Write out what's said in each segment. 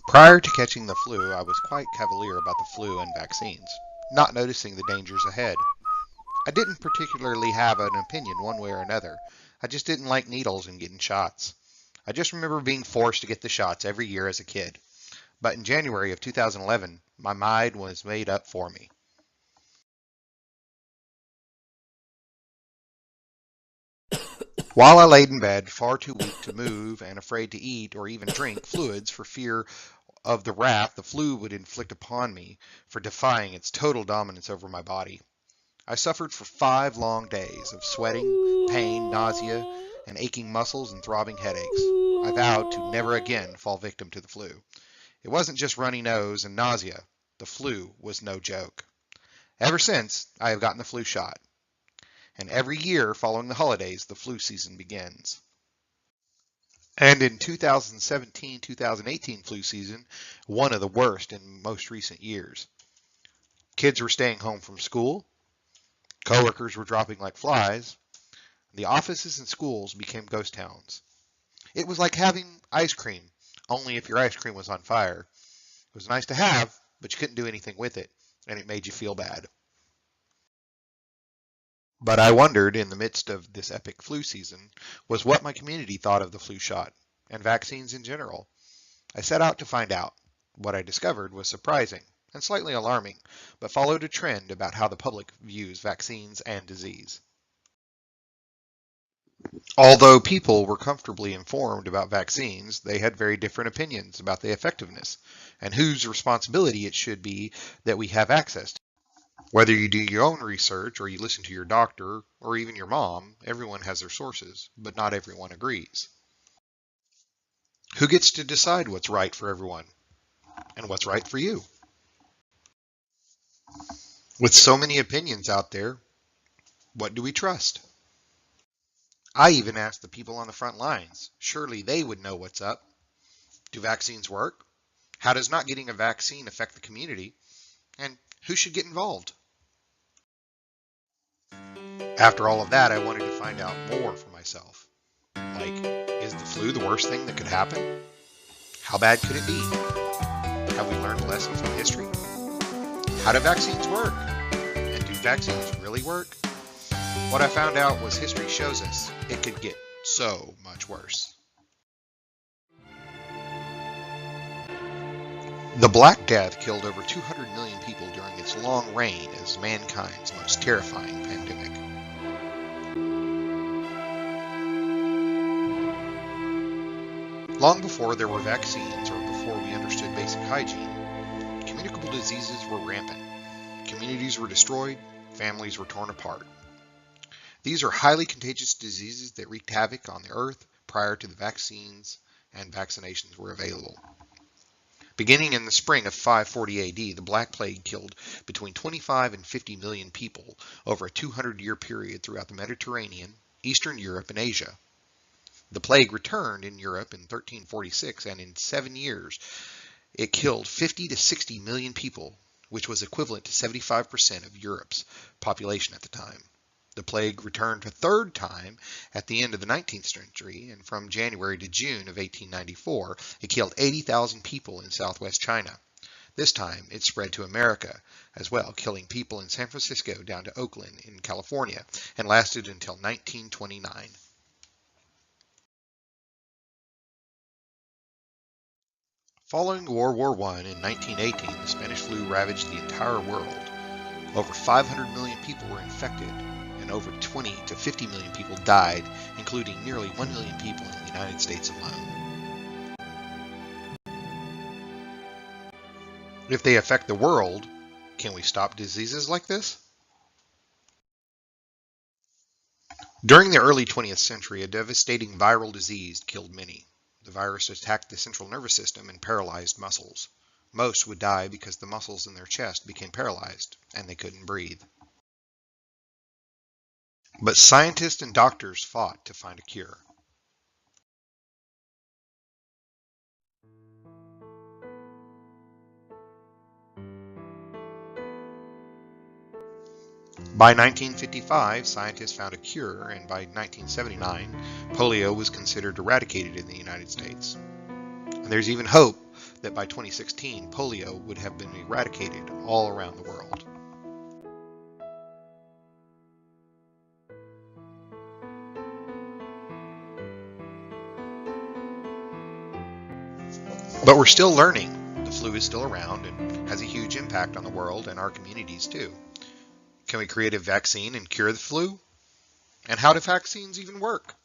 Prior to catching the flu, I was quite cavalier about the flu and vaccines, not noticing the dangers ahead. I didn't particularly have an opinion one way or another. I just didn't like needles and getting shots. I just remember being forced to get the shots every year as a kid. But in January of 2011, my mind was made up for me. While I laid in bed, far too weak to move and afraid to eat or even drink fluids for fear of the wrath the flu would inflict upon me for defying its total dominance over my body, I suffered for 5 long days of sweating, pain, nausea, and aching muscles and throbbing headaches. I vowed to never again fall victim to the flu. It wasn't just runny nose and nausea. The flu was no joke. Ever since, I have gotten the flu shot. And every year following the holidays, the flu season begins. And in 2017-2018 flu season, one of the worst in most recent years. Kids were staying home from school. Coworkers were dropping like flies. The offices and schools became ghost towns. It was like having ice cream, only if your ice cream was on fire. It was nice to have, but you couldn't do anything with it, and it made you feel bad. But I wondered, in the midst of this epic flu season, was what my community thought of the flu shot, and vaccines in general. I set out to find out. What I discovered was surprising and slightly alarming, but followed a trend about how the public views vaccines and disease. Although people were comfortably informed about vaccines, they had very different opinions about the effectiveness and whose responsibility it should be that we have access to. Whether you do your own research or you listen to your doctor or even your mom, everyone has their sources, but not everyone agrees. Who gets to decide what's right for everyone and what's right for you? With so many opinions out there, what do we trust? I even asked the people on the front lines. Surely they would know what's up. Do vaccines work? How does not getting a vaccine affect the community? And who should get involved? After all of that, I wanted to find out more for myself. Like, is the flu the worst thing that could happen? How bad could it be? Have we learned lessons from history? How do vaccines work? And do vaccines really work? What I found out was history shows us it could get so much worse. The Black Death killed over 200 million people during its long reign as mankind's most terrifying pandemic. Long before there were vaccines or before we understood basic hygiene, communicable diseases were rampant. Communities were destroyed, families were torn apart. These are highly contagious diseases that wreaked havoc on the earth prior to the vaccines and vaccinations were available. Beginning in the spring of 540 AD, the Black Plague killed between 25 and 50 million people over a 200-year period throughout the Mediterranean, Eastern Europe, and Asia. The plague returned in Europe in 1346, and in 7 years, it killed 50 to 60 million people, which was equivalent to 75% of Europe's population at the time. The plague returned a third time at the end of the 19th century, and from January to June of 1894, it killed 80,000 people in southwest China. This time, it spread to America as well, killing people in San Francisco down to Oakland in California, and lasted until 1929. Following World War I in 1918, the Spanish flu ravaged the entire world. Over 500 million people were infected, and over 20 to 50 million people died, including nearly 1 million people in the United States alone. If they affect the world, can we stop diseases like this? During the early 20th century, a devastating viral disease killed many. The virus attacked the central nervous system and paralyzed muscles. Most would die because the muscles in their chest became paralyzed and they couldn't breathe. But scientists and doctors fought to find a cure. By 1955, scientists found a cure, and by 1979, polio was considered eradicated in the United States. And there's even hope that by 2016 polio would have been eradicated all around the world. But we're still learning. The flu is still around and has a huge impact on the world and our communities too. Can we create a vaccine and cure the flu? And how do vaccines even work?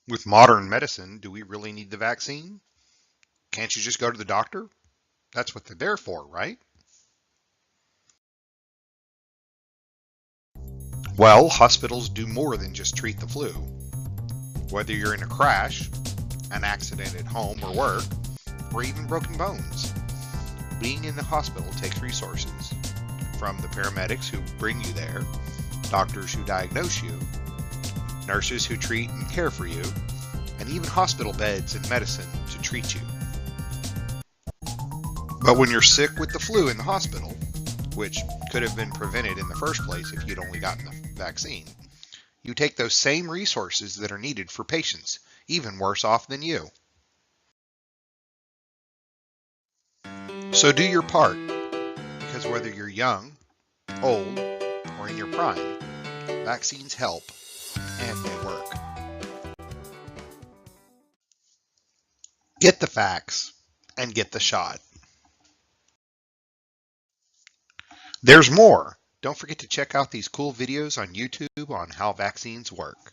With modern medicine, do we really need the vaccine? Can't you just go to the doctor? That's what they're there for, right? Well, hospitals do more than just treat the flu. Whether you're in a crash, an accident at home or work, or even broken bones, being in the hospital takes resources. From the paramedics who bring you there, doctors who diagnose you, nurses who treat and care for you, and even hospital beds and medicine to treat you. But when you're sick with the flu in the hospital, which could have been prevented in the first place if you'd only gotten the vaccine, you take those same resources that are needed for patients, even worse off than you. So do your part, because whether you're young, old, or in your prime, vaccines help and they work. Get the facts and get the shot. There's more. Don't forget to check out these cool videos on YouTube on how vaccines work.